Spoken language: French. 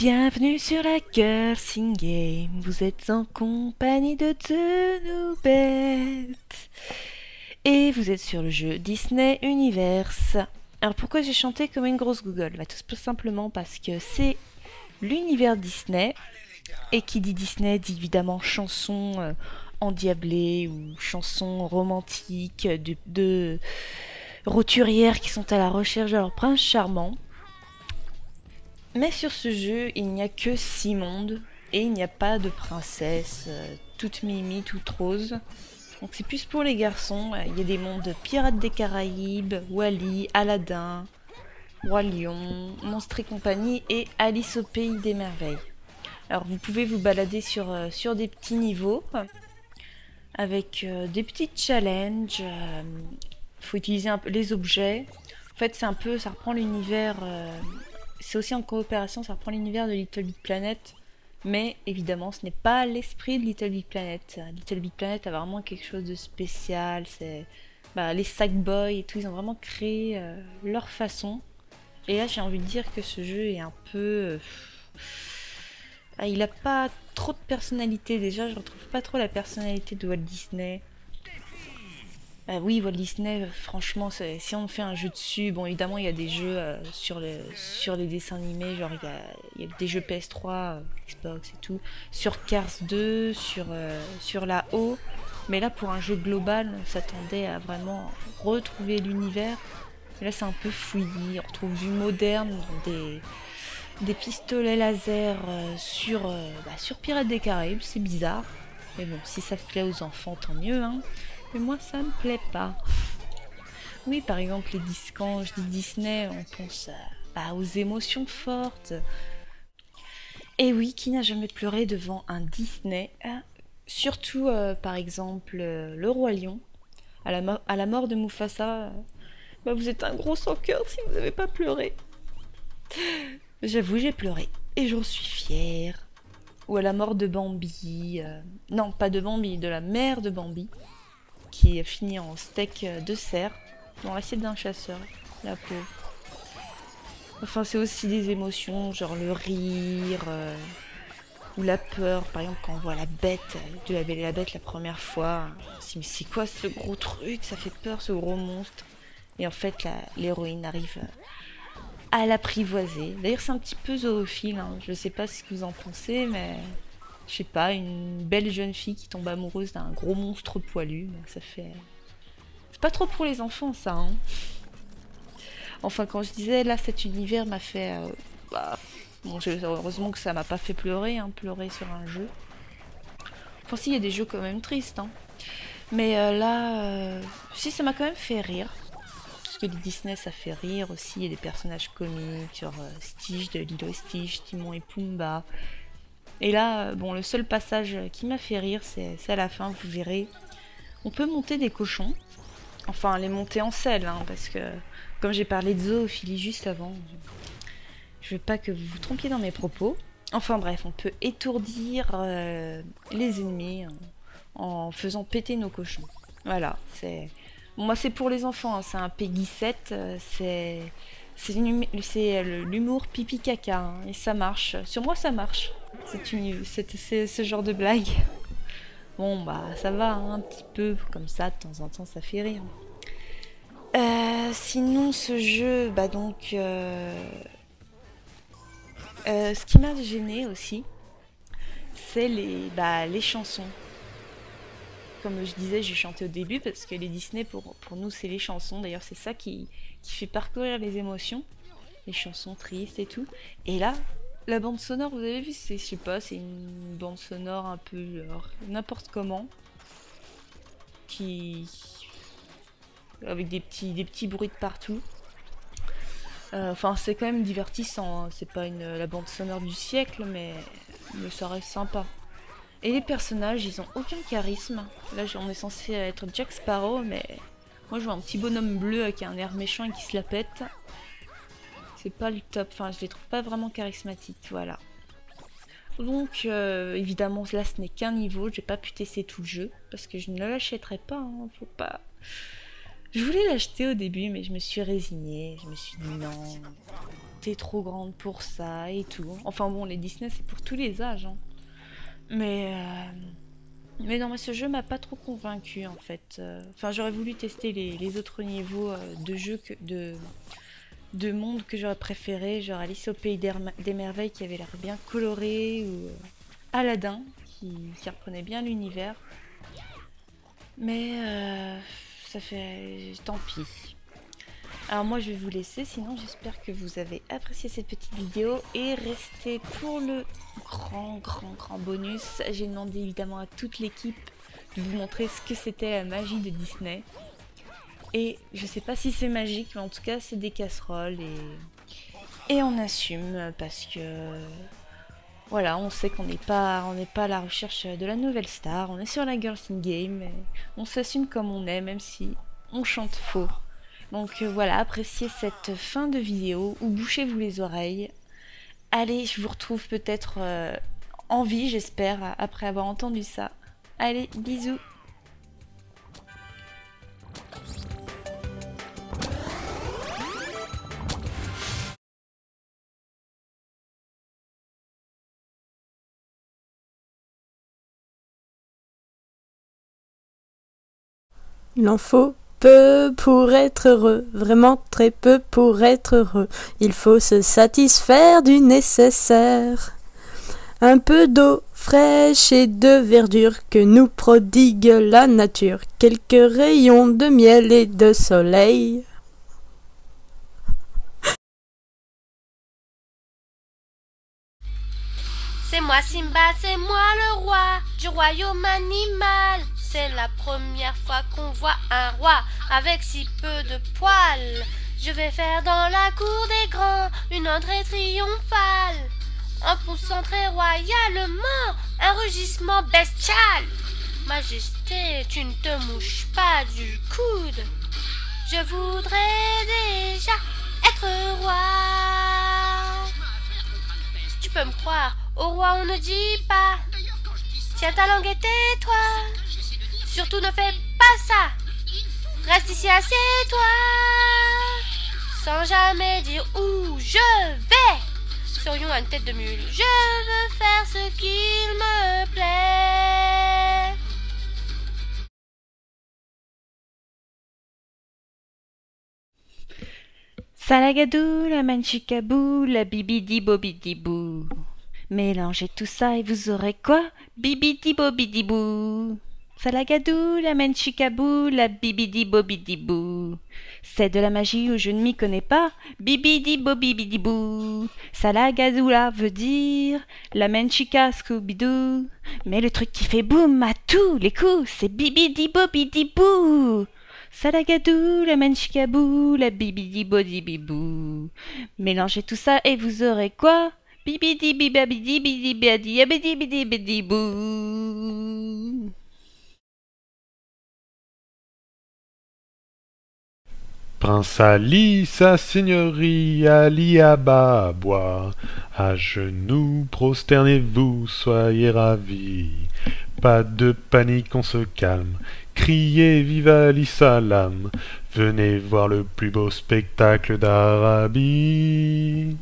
Bienvenue sur la Girls Game, vous êtes en compagnie de deux bêtes. Et vous êtes sur le jeu Disney Universe. Alors pourquoi j'ai chanté comme une grosse Google? Tout simplement parce que c'est l'univers Disney. Et qui dit Disney dit évidemment chansons endiablées ou chansons romantiques de roturières qui sont à la recherche de leur prince charmant. Mais sur ce jeu, il n'y a que 6 mondes et il n'y a pas de princesse, toute mimi, toute rose. Donc c'est plus pour les garçons. Il y a des mondes Pirates des Caraïbes, Wally, Aladdin, Roi Lion, Monstres et compagnie et Alice au Pays des Merveilles. Alors vous pouvez vous balader sur des petits niveaux avec des petits challenges. Faut utiliser un peu les objets. En fait c'est un peu, ça reprend l'univers... c'est aussi en coopération, ça reprend l'univers de Little Big Planet. Mais évidemment, ce n'est pas l'esprit de Little Big Planet. Little Big Planet a vraiment quelque chose de spécial. C'est les Sackboys et tout, ils ont vraiment créé leur façon. Et là, j'ai envie de dire que ce jeu est un peu... il n'a pas trop de personnalité déjà. Je retrouve pas trop la personnalité de Walt Disney. Oui, Walt Disney, franchement, si on fait un jeu dessus, bon, évidemment, il y a des jeux sur les dessins animés, genre il y a des jeux PS3, Xbox et tout, sur Cars 2, sur la O, mais là, pour un jeu global, on s'attendait à vraiment retrouver l'univers. Là, c'est un peu fouillis, on retrouve du moderne, des pistolets laser sur Pirates des Caraïbes, c'est bizarre, mais bon, si ça plaît aux enfants, tant mieux, hein. Mais moi, ça me plaît pas. Oui, par exemple, quand je dis Disney, on pense aux émotions fortes. Et oui, qui n'a jamais pleuré devant un Disney? Surtout, par exemple, le Roi Lion. À la mort de Mufasa, vous êtes un gros sans-cœur si vous n'avez pas pleuré. J'avoue, j'ai pleuré. Et j'en suis fière. Ou à la mort de Bambi. Non, pas de Bambi, de la mère de Bambi. Qui est fini en steak de cerf dans l'assiette d'un chasseur, la pauvre. Enfin, c'est aussi des émotions, genre le rire ou la peur. Par exemple, quand on voit la bête, de La Belle et la Bête la première fois, on se dit mais c'est quoi ce gros truc? Ça fait peur, ce gros monstre. Et en fait, l'héroïne arrive à l'apprivoiser. D'ailleurs, c'est un petit peu zoophile, hein. Je sais pas ce que vous en pensez, mais... Je sais pas, une belle jeune fille qui tombe amoureuse d'un gros monstre poilu, ça fait... C'est pas trop pour les enfants, ça, hein. Enfin, quand je disais, là, cet univers m'a fait... Bon, heureusement que ça m'a pas fait pleurer, hein, pleurer sur un jeu. Enfin, si, il y a des jeux quand même tristes, hein. Mais si, ça m'a quand même fait rire. Parce que les Disney, ça fait rire aussi. Il y a des personnages comiques, genre Stitch de Lilo et Stitch, Timon et Pumba... Et là, bon, le seul passage qui m'a fait rire, c'est à la fin, vous verrez. On peut monter des cochons. Enfin, les monter en selle, hein, parce que, comme j'ai parlé de zoophilie juste avant, je veux pas que vous vous trompiez dans mes propos. Enfin bref, on peut étourdir les ennemis en faisant péter nos cochons. Voilà, c'est... Bon, moi, c'est pour les enfants, hein, c'est un Peggy 7, c'est l'humour pipi caca, hein, et ça marche. Sur moi, ça marche. C'est ce genre de blague. Bon, ça va, hein, un petit peu, comme ça, de temps en temps, ça fait rire. Sinon, ce jeu, ce qui m'a gêné aussi, c'est les chansons. Comme je disais, j'ai chanté au début, parce que les Disney, pour nous, c'est les chansons. D'ailleurs, c'est ça qui fait parcourir les émotions. Les chansons tristes et tout. Et là, la bande sonore, vous avez vu, je sais pas, c'est une bande sonore un peu n'importe comment. Avec des petits bruits de partout. Enfin, c'est quand même divertissant, hein. C'est pas la bande sonore du siècle, mais ça reste sympa. Et les personnages, ils ont aucun charisme. Là, on est censé être Jack Sparrow, mais moi, je vois un petit bonhomme bleu avec un air méchant et qui se la pète. C'est pas le top, enfin, je les trouve pas vraiment charismatiques, voilà. Donc, évidemment, là, ce n'est qu'un niveau, j'ai pas pu tester tout le jeu, parce que je ne l'achèterai pas, hein, faut pas... Je voulais l'acheter au début, mais je me suis résignée. Je me suis dit non, t'es trop grande pour ça et tout. Enfin bon, les Disney, c'est pour tous les âges. Hein. Mais non, moi, ce jeu m'a pas trop convaincu en fait. Enfin, j'aurais voulu tester les autres niveaux de jeu de monde que j'aurais préféré, genre Alice au pays des merveilles qui avait l'air bien coloré, ou Aladdin qui reprenait bien l'univers. Mais ça fait... tant pis. Alors moi je vais vous laisser, sinon j'espère que vous avez apprécié cette petite vidéo et restez pour le grand bonus. J'ai demandé évidemment à toute l'équipe de vous montrer ce que c'était la magie de Disney. Et je sais pas si c'est magique, mais en tout cas c'est des casseroles et on assume parce que voilà, on sait qu'on n'est pas à la recherche de la nouvelle star, on est sur la Girls in Game, et on s'assume comme on est, même si on chante faux. Donc voilà, appréciez cette fin de vidéo ou bouchez-vous les oreilles. Allez, je vous retrouve peut-être en vie, j'espère, après avoir entendu ça. Allez, bisous. Il en faut peu pour être heureux, vraiment très peu pour être heureux. Il faut se satisfaire du nécessaire. Un peu d'eau fraîche et de verdure que nous prodigue la nature. Quelques rayons de miel et de soleil. C'est moi Simba, c'est moi le roi du royaume animal. C'est la première fois qu'on voit un roi avec si peu de poils. Je vais faire dans la cour des grands une entrée triomphale, en poussant très royalement un rugissement bestial. Majesté, tu ne te mouches pas du coude. Je voudrais déjà être roi. Tu peux me croire, au roi on ne dit pas. Tiens ta langue et tais-toi. Surtout ne fais pas ça. Reste ici, assieds-toi. Sans jamais dire où je vais. Serions à une tête de mule. Je veux faire ce qu'il me plaît. Salagadou, la manchikabou, la bibidi bobidi bou. Mélangez tout ça et vous aurez quoi? Bibidi bobidi bou. Salagadou, la manchikabou, la bibidi bobidi bou. C'est de la magie où je ne m'y connais pas. Bibidi bobidi bou. Salagadoula veut dire la manchika scooby-doo. Mais le truc qui fait boum à tous les coups, c'est bibidi bobidi bou. Salagadou, la manchikabou, la bibidi bobidi bou. Mélangez tout ça et vous aurez quoi? Bibidi bibabidi bidi bidi bidi bidi bidi bou. Prince Ali, sa seigneurie, Ali Abba, boire. À genoux, prosternez-vous, soyez ravis. Pas de panique, on se calme. Criez vive Ali Salam. Venez voir le plus beau spectacle d'Arabie.